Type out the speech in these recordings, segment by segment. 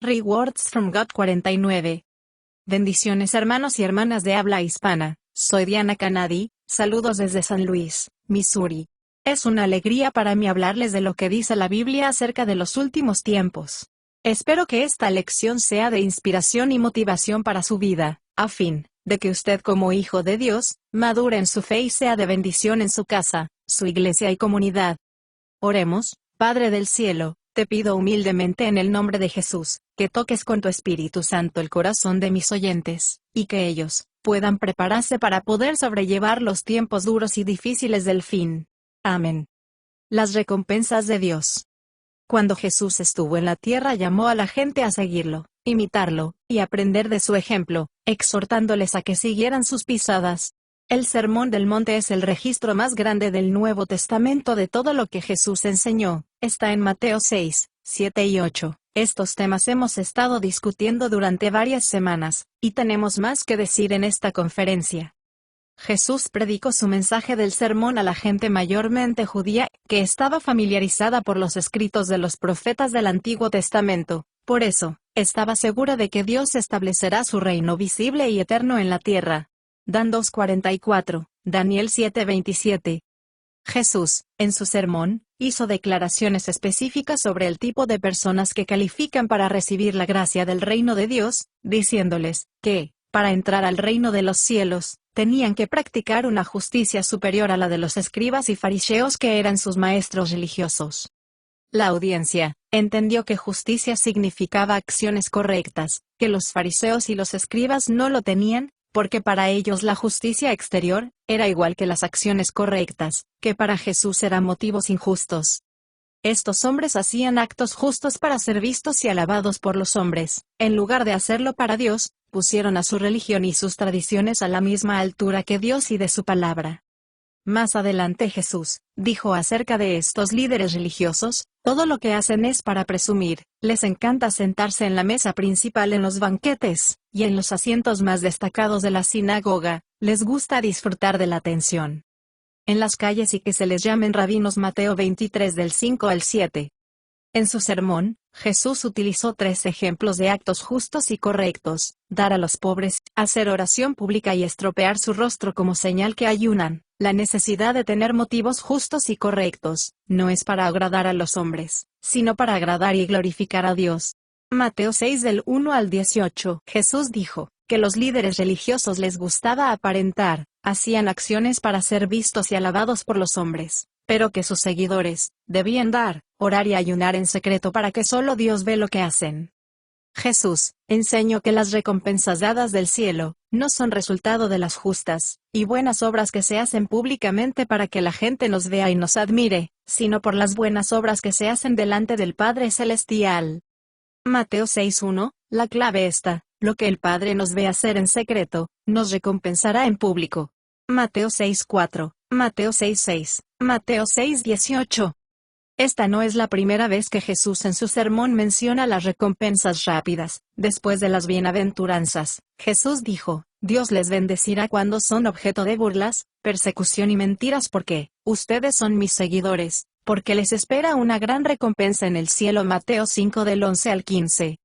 Rewards from God 49. Bendiciones hermanos y hermanas de habla hispana, soy Diana Canadi, saludos desde San Luis, Missouri. Es una alegría para mí hablarles de lo que dice la Biblia acerca de los últimos tiempos. Espero que esta lección sea de inspiración y motivación para su vida, a fin de que usted como hijo de Dios, madure en su fe y sea de bendición en su casa, su iglesia y comunidad. Oremos. Padre del cielo, te pido humildemente en el nombre de Jesús, que toques con tu Espíritu Santo el corazón de mis oyentes, y que ellos puedan prepararse para poder sobrellevar los tiempos duros y difíciles del fin. Amén. Las recompensas de Dios. Cuando Jesús estuvo en la tierra llamó a la gente a seguirlo, imitarlo, y aprender de su ejemplo, exhortándoles a que siguieran sus pisadas. El Sermón del Monte es el registro más grande del Nuevo Testamento de todo lo que Jesús enseñó. Está en Mateo 6, 7 y 8. Estos temas hemos estado discutiendo durante varias semanas, y tenemos más que decir en esta conferencia. Jesús predicó su mensaje del sermón a la gente mayormente judía, que estaba familiarizada por los escritos de los profetas del Antiguo Testamento. Por eso, estaba segura de que Dios establecerá su reino visible y eterno en la tierra. Dan 2:44, Daniel 7:27. Jesús, en su sermón, hizo declaraciones específicas sobre el tipo de personas que califican para recibir la gracia del reino de Dios, diciéndoles que, para entrar al reino de los cielos, tenían que practicar una justicia superior a la de los escribas y fariseos que eran sus maestros religiosos. La audiencia entendió que justicia significaba acciones correctas, que los fariseos y los escribas no lo tenían, porque para ellos la justicia exterior era igual que las acciones correctas, que para Jesús eran motivos injustos. Estos hombres hacían actos justos para ser vistos y alabados por los hombres, en lugar de hacerlo para Dios, pusieron a su religión y sus tradiciones a la misma altura que Dios y de su palabra. Más adelante Jesús dijo acerca de estos líderes religiosos: todo lo que hacen es para presumir, les encanta sentarse en la mesa principal en los banquetes, y en los asientos más destacados de la sinagoga, les gusta disfrutar de la atención en las calles y que se les llamen rabinos. Mateo 23 del 5 al 7. En su sermón, Jesús utilizó 3 ejemplos de actos justos y correctos: dar a los pobres, hacer oración pública y estropear su rostro como señal que ayunan. La necesidad de tener motivos justos y correctos, no es para agradar a los hombres, sino para agradar y glorificar a Dios. Mateo 6 del 1 al 18. Jesús dijo que los líderes religiosos les gustaba aparentar, hacían acciones para ser vistos y alabados por los hombres, pero que sus seguidores debían dar, orar y ayunar en secreto para que solo Dios ve lo que hacen. Jesús enseñó que las recompensas dadas del cielo no son resultado de las justas y buenas obras que se hacen públicamente para que la gente nos vea y nos admire, sino por las buenas obras que se hacen delante del Padre Celestial. Mateo 6:1, la clave está: lo que el Padre nos ve hacer en secreto, nos recompensará en público. Mateo 6:4, Mateo 6:6, Mateo 6:18. Esta no es la primera vez que Jesús en su sermón menciona las recompensas rápidas. Después de las bienaventuranzas, Jesús dijo: Dios les bendecirá cuando son objeto de burlas, persecución y mentiras porque ustedes son mis seguidores, porque les espera una gran recompensa en el cielo. Mateo 5 del 11 al 15.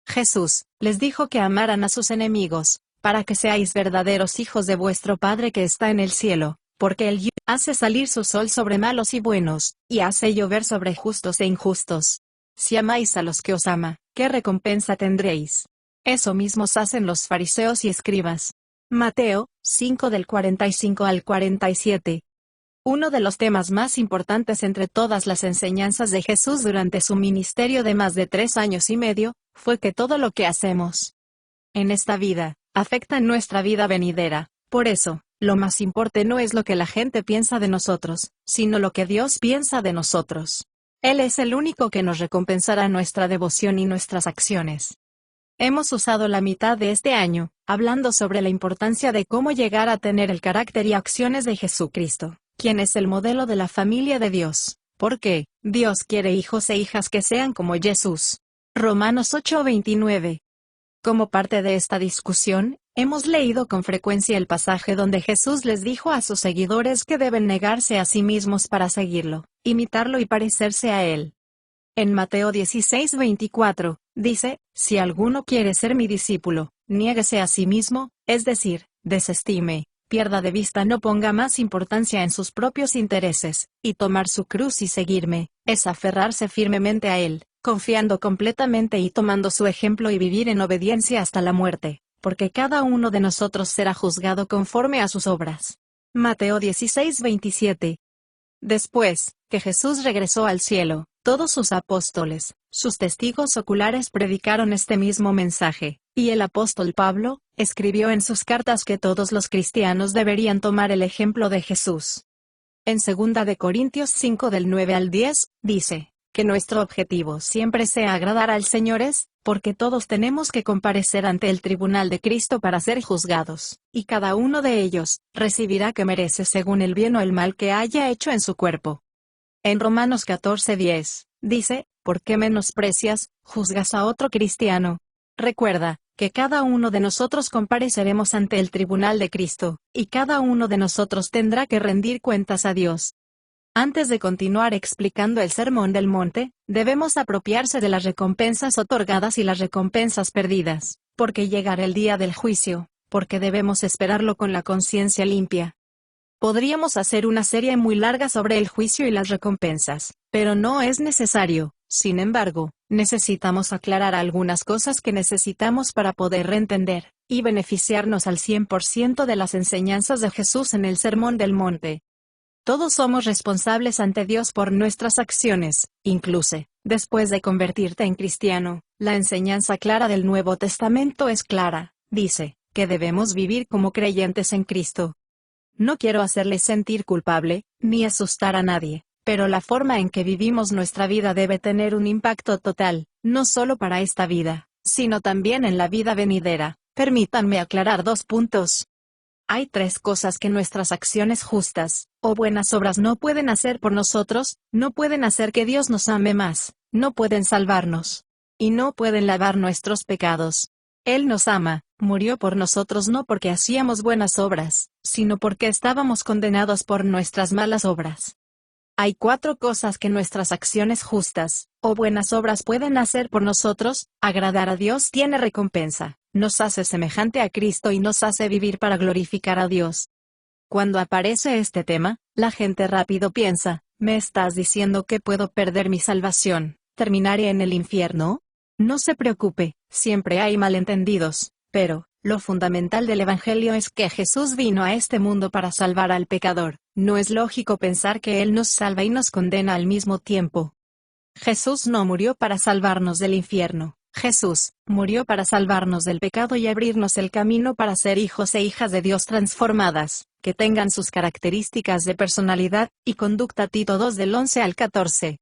Jesús les dijo que amaran a sus enemigos, para que seáis verdaderos hijos de vuestro Padre que está en el cielo, porque Él hace salir su sol sobre malos y buenos, y hace llover sobre justos e injustos. Si amáis a los que os ama, ¿qué recompensa tendréis? Eso mismo hacen los fariseos y escribas. Mateo 5 del 45 al 47. Uno de los temas más importantes entre todas las enseñanzas de Jesús durante su ministerio de más de 3 años y medio, fue que todo lo que hacemos en esta vida afecta en nuestra vida venidera. Por eso, lo más importante no es lo que la gente piensa de nosotros, sino lo que Dios piensa de nosotros. Él es el único que nos recompensará nuestra devoción y nuestras acciones. Hemos usado la mitad de este año, hablando sobre la importancia de cómo llegar a tener el carácter y acciones de Jesucristo, quien es el modelo de la familia de Dios, porque Dios quiere hijos e hijas que sean como Jesús. Romanos 8:29. Como parte de esta discusión, hemos leído con frecuencia el pasaje donde Jesús les dijo a sus seguidores que deben negarse a sí mismos para seguirlo, imitarlo y parecerse a Él. En Mateo 16:24, dice, si alguno quiere ser mi discípulo, niéguese a sí mismo, es decir, desestime, pierda de vista, no ponga más importancia en sus propios intereses, y tomar su cruz y seguirme, es aferrarse firmemente a Él, confiando completamente y tomando su ejemplo y vivir en obediencia hasta la muerte, porque cada uno de nosotros será juzgado conforme a sus obras. Mateo 16:27. Después que Jesús regresó al cielo, todos sus apóstoles, sus testigos oculares predicaron este mismo mensaje, y el apóstol Pablo escribió en sus cartas que todos los cristianos deberían tomar el ejemplo de Jesús. En 2 de Corintios 5 del 9 al 10, dice, que nuestro objetivo siempre sea agradar al Señor porque todos tenemos que comparecer ante el tribunal de Cristo para ser juzgados, y cada uno de ellos recibirá que merece según el bien o el mal que haya hecho en su cuerpo. En Romanos 14:10, dice, ¿por qué menosprecias, juzgas a otro cristiano? Recuerda, que cada uno de nosotros compareceremos ante el tribunal de Cristo, y cada uno de nosotros tendrá que rendir cuentas a Dios. Antes de continuar explicando el Sermón del Monte, debemos apropiarse de las recompensas otorgadas y las recompensas perdidas, porque llegará el día del juicio, porque debemos esperarlo con la conciencia limpia. Podríamos hacer una serie muy larga sobre el juicio y las recompensas, pero no es necesario. Sin embargo, necesitamos aclarar algunas cosas que necesitamos para poder reentender y beneficiarnos al 100% de las enseñanzas de Jesús en el Sermón del Monte. Todos somos responsables ante Dios por nuestras acciones, incluso después de convertirte en cristiano. La enseñanza clara del Nuevo Testamento es clara, dice, que debemos vivir como creyentes en Cristo. No quiero hacerle sentir culpable, ni asustar a nadie, pero la forma en que vivimos nuestra vida debe tener un impacto total, no solo para esta vida, sino también en la vida venidera. Permítanme aclarar 2 puntos. Hay 3 cosas que nuestras acciones justas, o buenas obras no pueden hacer por nosotros, no pueden hacer que Dios nos ame más, no pueden salvarnos, y no pueden lavar nuestros pecados. Él nos ama, murió por nosotros no porque hacíamos buenas obras, sino porque estábamos condenados por nuestras malas obras. Hay 4 cosas que nuestras acciones justas, o buenas obras pueden hacer por nosotros. Agradar a Dios tiene recompensa, nos hace semejante a Cristo y nos hace vivir para glorificar a Dios. Cuando aparece este tema, la gente rápido piensa, ¿me estás diciendo que puedo perder mi salvación? ¿Terminaré en el infierno? No se preocupe, siempre hay malentendidos, pero lo fundamental del Evangelio es que Jesús vino a este mundo para salvar al pecador. No es lógico pensar que Él nos salva y nos condena al mismo tiempo. Jesús no murió para salvarnos del infierno. Jesús murió para salvarnos del pecado y abrirnos el camino para ser hijos e hijas de Dios transformadas, que tengan sus características de personalidad y conducta. Tito 2 del 11 al 14.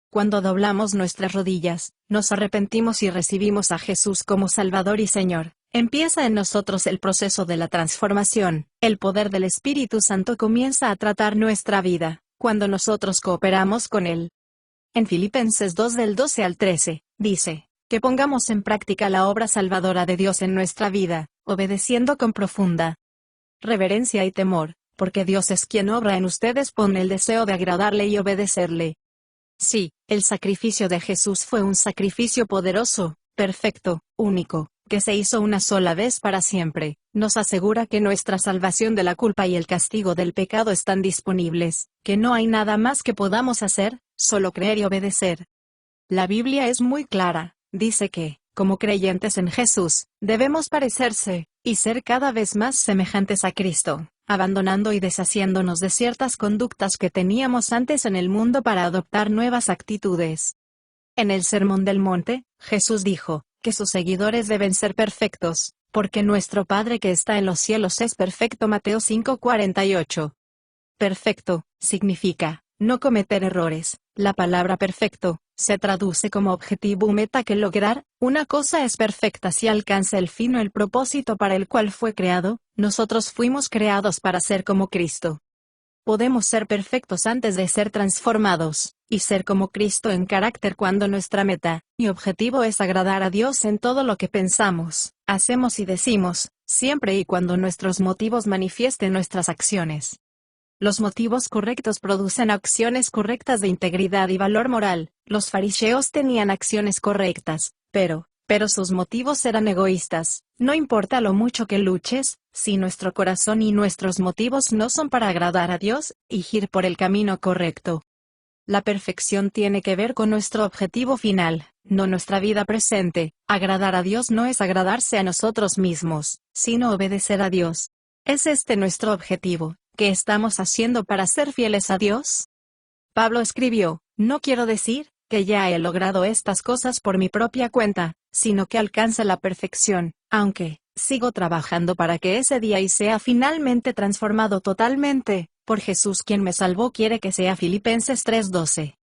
Cuando doblamos nuestras rodillas, nos arrepentimos y recibimos a Jesús como Salvador y Señor, empieza en nosotros el proceso de la transformación. El poder del Espíritu Santo comienza a tratar nuestra vida, cuando nosotros cooperamos con Él. En Filipenses 2 del 12 al 13, dice, que pongamos en práctica la obra salvadora de Dios en nuestra vida, obedeciendo con profunda reverencia y temor, porque Dios es quien obra en ustedes con el deseo de agradarle y obedecerle. Sí, el sacrificio de Jesús fue un sacrificio poderoso, perfecto, único, que se hizo una sola vez para siempre. Nos asegura que nuestra salvación de la culpa y el castigo del pecado están disponibles, que no hay nada más que podamos hacer, solo creer y obedecer. La Biblia es muy clara, dice que, como creyentes en Jesús, debemos parecerse, y ser cada vez más semejantes a Cristo, abandonando y deshaciéndonos de ciertas conductas que teníamos antes en el mundo para adoptar nuevas actitudes. En el Sermón del Monte, Jesús dijo, que sus seguidores deben ser perfectos, porque nuestro Padre que está en los cielos es perfecto. Mateo 5:48. Perfecto, significa, no cometer errores. La palabra perfecto se traduce como objetivo o meta que lograr. Una cosa es perfecta si alcanza el fin o el propósito para el cual fue creado. Nosotros fuimos creados para ser como Cristo. Podemos ser perfectos antes de ser transformados, y ser como Cristo en carácter cuando nuestra meta y objetivo es agradar a Dios en todo lo que pensamos, hacemos y decimos, siempre y cuando nuestros motivos manifiesten nuestras acciones. Los motivos correctos producen acciones correctas de integridad y valor moral. Los fariseos tenían acciones correctas, pero sus motivos eran egoístas. No importa lo mucho que luches, si nuestro corazón y nuestros motivos no son para agradar a Dios y ir por el camino correcto. La perfección tiene que ver con nuestro objetivo final, no nuestra vida presente. Agradar a Dios no es agradarse a nosotros mismos, sino obedecer a Dios. ¿Es este nuestro objetivo? ¿Qué estamos haciendo para ser fieles a Dios? Pablo escribió: no quiero decir que ya he logrado estas cosas por mi propia cuenta, sino que alcance la perfección, aunque sigo trabajando para que ese día y sea finalmente transformado totalmente, por Jesús quien me salvó. Quiere que sea. Filipenses 3:12.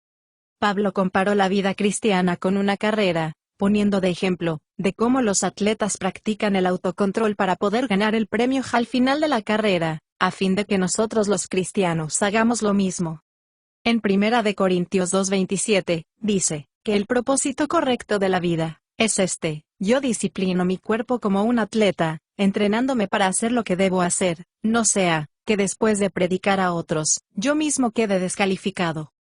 Pablo comparó la vida cristiana con una carrera, poniendo de ejemplo, de cómo los atletas practican el autocontrol para poder ganar el premio al final de la carrera, a fin de que nosotros los cristianos hagamos lo mismo. En 1 Corintios 2:27, dice, que el propósito correcto de la vida es este: yo disciplino mi cuerpo como un atleta, entrenándome para hacer lo que debo hacer, no sea que después de predicar a otros, yo mismo quede descalificado.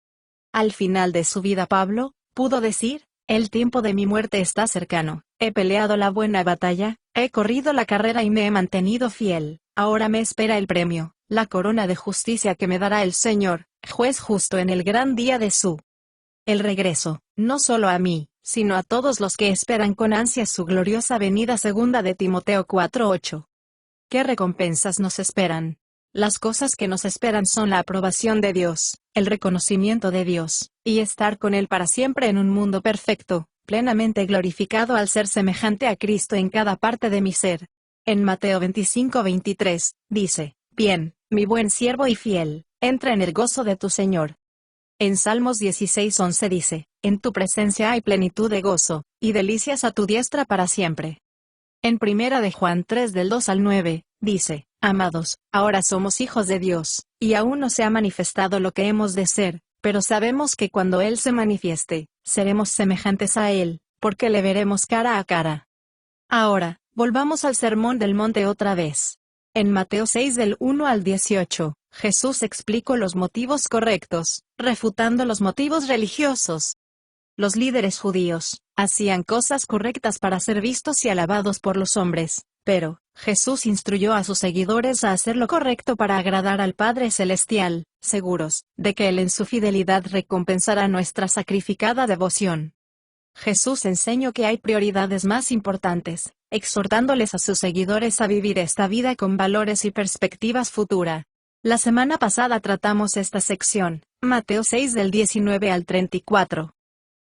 Al final de su vida Pablo pudo decir: el tiempo de mi muerte está cercano, he peleado la buena batalla, he corrido la carrera y me he mantenido fiel, ahora me espera el premio, la corona de justicia que me dará el Señor, juez justo, en el gran día de el regreso, no solo a mí, sino a todos los que esperan con ansia su gloriosa venida. 2 de Timoteo 4:8. ¿Qué recompensas nos esperan? Las cosas que nos esperan son la aprobación de Dios, el reconocimiento de Dios, y estar con Él para siempre en un mundo perfecto, plenamente glorificado al ser semejante a Cristo en cada parte de mi ser. En Mateo 25:23, dice: bien, mi buen siervo y fiel, entra en el gozo de tu Señor. En Salmos 16:11 dice: en tu presencia hay plenitud de gozo, y delicias a tu diestra para siempre. En 1 de Juan 3 del 2 al 9, dice: amados, ahora somos hijos de Dios, y aún no se ha manifestado lo que hemos de ser, pero sabemos que cuando Él se manifieste, seremos semejantes a Él, porque le veremos cara a cara. Ahora, volvamos al Sermón del Monte otra vez. En Mateo 6 del 1 al 18, Jesús explicó los motivos correctos, refutando los motivos religiosos. Los líderes judíos hacían cosas correctas para ser vistos y alabados por los hombres, pero Jesús instruyó a sus seguidores a hacer lo correcto para agradar al Padre Celestial, seguros de que Él en su fidelidad recompensará nuestra sacrificada devoción. Jesús enseñó que hay prioridades más importantes, exhortándoles a sus seguidores a vivir esta vida con valores y perspectivas futuras. La semana pasada tratamos esta sección, Mateo 6 del 19 al 34.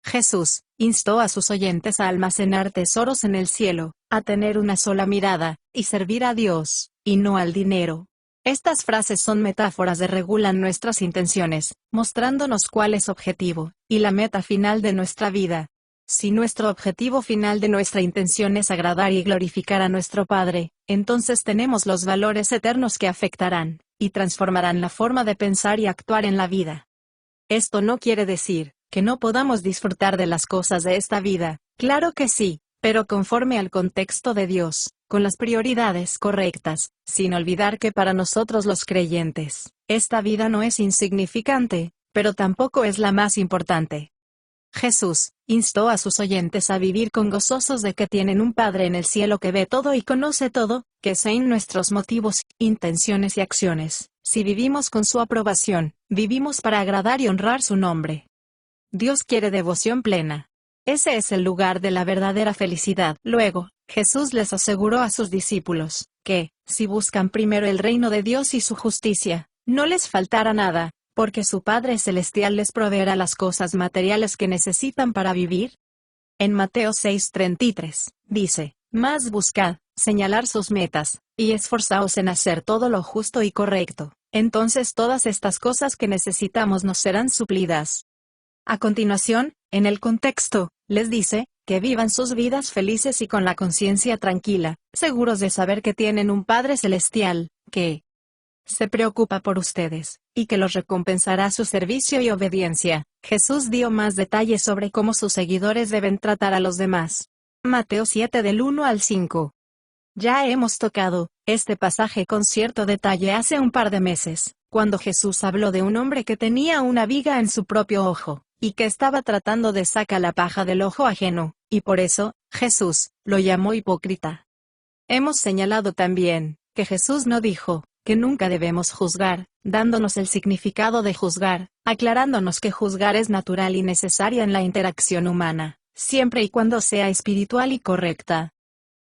Jesús instó a sus oyentes a almacenar tesoros en el cielo, a tener una sola mirada, y servir a Dios, y no al dinero. Estas frases son metáforas que regulan nuestras intenciones, mostrándonos cuál es objetivo, y la meta final de nuestra vida. Si nuestro objetivo final de nuestra intención es agradar y glorificar a nuestro Padre, entonces tenemos los valores eternos que afectarán y transformarán la forma de pensar y actuar en la vida. Esto no quiere decir que no podamos disfrutar de las cosas de esta vida, claro que sí, pero conforme al contexto de Dios, con las prioridades correctas, sin olvidar que para nosotros los creyentes, esta vida no es insignificante, pero tampoco es la más importante. Jesús instó a sus oyentes a vivir con gozosos de que tienen un Padre en el cielo que ve todo y conoce todo, que sean nuestros motivos, intenciones y acciones. Si vivimos con su aprobación, vivimos para agradar y honrar su nombre. Dios quiere devoción plena. Ese es el lugar de la verdadera felicidad. Luego, Jesús les aseguró a sus discípulos que, si buscan primero el reino de Dios y su justicia, no les faltará nada, porque su Padre Celestial les proveerá las cosas materiales que necesitan para vivir. En Mateo 6:33, dice: mas buscad señalar sus metas, y esforzaos en hacer todo lo justo y correcto, entonces todas estas cosas que necesitamos nos serán suplidas. A continuación, en el contexto, les dice que vivan sus vidas felices y con la conciencia tranquila, seguros de saber que tienen un Padre Celestial, que se preocupa por ustedes, y que los recompensará su servicio y obediencia. Jesús dio más detalles sobre cómo sus seguidores deben tratar a los demás. Mateo 7 del 1 al 5. Ya hemos tocado este pasaje con cierto detalle hace un par de meses, cuando Jesús habló de un hombre que tenía una viga en su propio ojo, y que estaba tratando de sacar la paja del ojo ajeno, y por eso, Jesús lo llamó hipócrita. Hemos señalado también que Jesús no dijo que nunca debemos juzgar, dándonos el significado de juzgar, aclarándonos que juzgar es natural y necesaria en la interacción humana, siempre y cuando sea espiritual y correcta.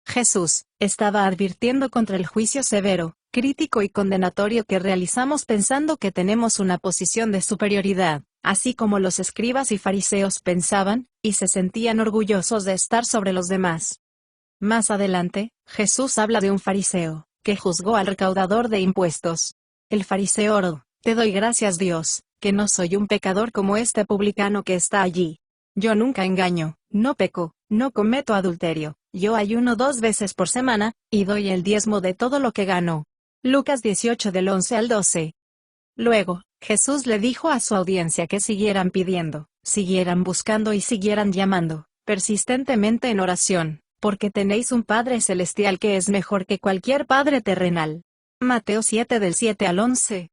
Jesús estaba advirtiendo contra el juicio severo, crítico y condenatorio que realizamos pensando que tenemos una posición de superioridad, así como los escribas y fariseos pensaban, y se sentían orgullosos de estar sobre los demás. Más adelante, Jesús habla de un fariseo que juzgó al recaudador de impuestos. El fariseo oró: te doy gracias, Dios, que no soy un pecador como este publicano que está allí. Yo nunca engaño, no peco, no cometo adulterio, yo ayuno 2 veces por semana, y doy el diezmo de todo lo que gano. Lucas 18 del 11 al 12. Luego, Jesús le dijo a su audiencia que siguieran pidiendo, siguieran buscando y siguieran llamando, persistentemente en oración, porque tenéis un Padre Celestial que es mejor que cualquier padre terrenal. Mateo 7 del 7 al 11.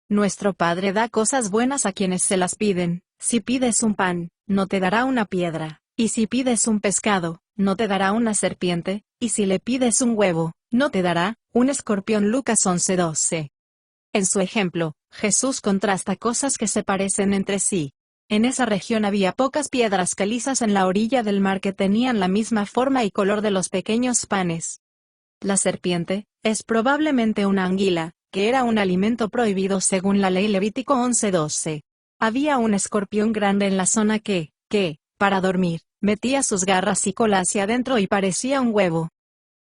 Nuestro Padre da cosas buenas a quienes se las piden. Si pides un pan, no te dará una piedra, y si pides un pescado, no te dará una serpiente, y si le pides un huevo, no te dará un escorpión. Lucas 11:12. En su ejemplo, Jesús contrasta cosas que se parecen entre sí. En esa región había pocas piedras calizas en la orilla del mar que tenían la misma forma y color de los pequeños panes. La serpiente es probablemente una anguila, que era un alimento prohibido según la ley Levítico 11:12. Había un escorpión grande en la zona que, para dormir, metía sus garras y cola hacia adentro y parecía un huevo.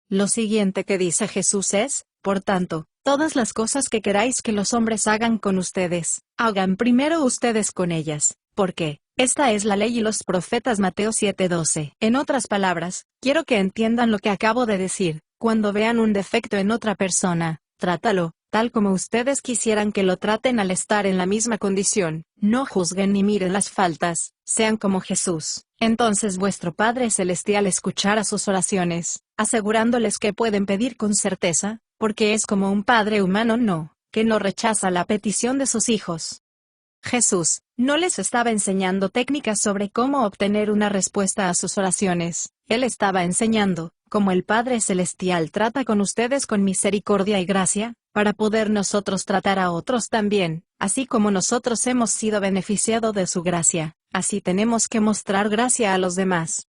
Lo siguiente que dice Jesús es: por tanto, todas las cosas que queráis que los hombres hagan con ustedes, hagan primero ustedes con ellas, porque esta es la ley y los profetas. Mateo 7:12. En otras palabras, quiero que entiendan lo que acabo de decir. Cuando vean un defecto en otra persona, trátalo tal como ustedes quisieran que lo traten al estar en la misma condición. No juzguen ni miren las faltas, sean como Jesús. Entonces vuestro Padre Celestial escuchará sus oraciones, asegurándoles que pueden pedir con certeza, porque es como un padre humano que no rechaza la petición de sus hijos. Jesús no les estaba enseñando técnicas sobre cómo obtener una respuesta a sus oraciones. Él estaba enseñando cómo el Padre Celestial trata con ustedes con misericordia y gracia, para poder nosotros tratar a otros también, así como nosotros hemos sido beneficiados de su gracia, así tenemos que mostrar gracia a los demás.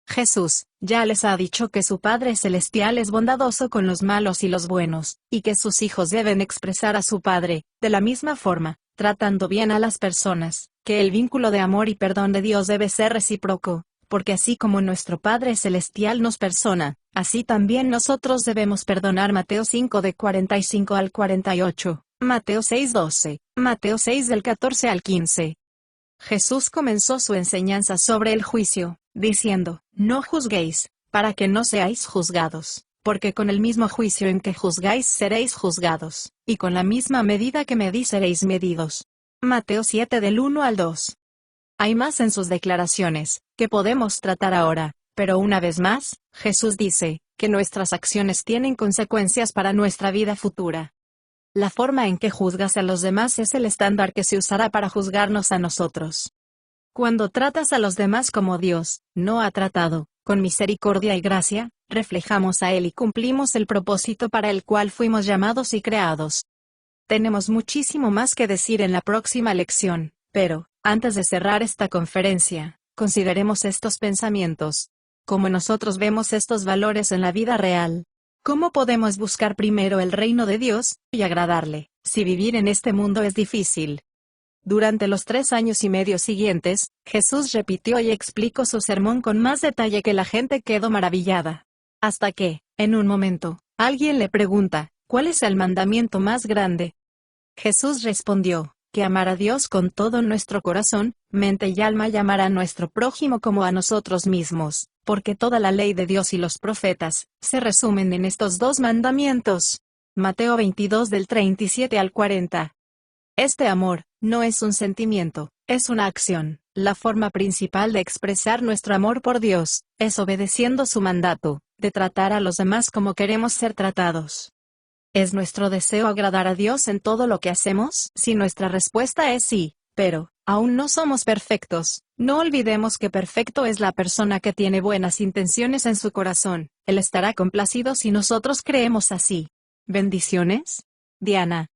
Jesús ya les ha dicho que su Padre Celestial es bondadoso con los malos y los buenos, y que sus hijos deben expresar a su Padre, de la misma forma, tratando bien a las personas, que el vínculo de amor y perdón de Dios debe ser recíproco, porque así como nuestro Padre Celestial nos perdona, así también nosotros debemos perdonar. Mateo 5 de 45 al 48, Mateo 6:12, Mateo 6 del 14 al 15. Jesús comenzó su enseñanza sobre el juicio, diciendo: no juzguéis, para que no seáis juzgados, porque con el mismo juicio en que juzgáis seréis juzgados, y con la misma medida que medís seréis medidos. Mateo 7 del 1 al 2. Hay más en sus declaraciones que podemos tratar ahora, pero una vez más, Jesús dice que nuestras acciones tienen consecuencias para nuestra vida futura. La forma en que juzgas a los demás es el estándar que se usará para juzgarnos a nosotros. Cuando tratas a los demás como Dios no ha tratado, con misericordia y gracia, reflejamos a Él y cumplimos el propósito para el cual fuimos llamados y creados. Tenemos muchísimo más que decir en la próxima lección, pero, antes de cerrar esta conferencia, consideremos estos pensamientos. ¿Cómo nosotros vemos estos valores en la vida real? ¿Cómo podemos buscar primero el reino de Dios y agradarle, si vivir en este mundo es difícil? Durante los 3 años y medio siguientes, Jesús repitió y explicó su sermón con más detalle que la gente quedó maravillada. Hasta que, en un momento, alguien le pregunta: ¿cuál es el mandamiento más grande? Jesús respondió: que amar a Dios con todo nuestro corazón, mente y alma, y amar a nuestro prójimo como a nosotros mismos, porque toda la ley de Dios y los profetas se resumen en estos 2 mandamientos. Mateo 22 del 37 al 40. Este amor no es un sentimiento, es una acción. La forma principal de expresar nuestro amor por Dios es obedeciendo su mandato de tratar a los demás como queremos ser tratados. ¿Es nuestro deseo agradar a Dios en todo lo que hacemos? Si nuestra respuesta es sí, pero aún no somos perfectos, no olvidemos que perfecto es la persona que tiene buenas intenciones en su corazón. Él estará complacido si nosotros creemos así. Bendiciones. Diana.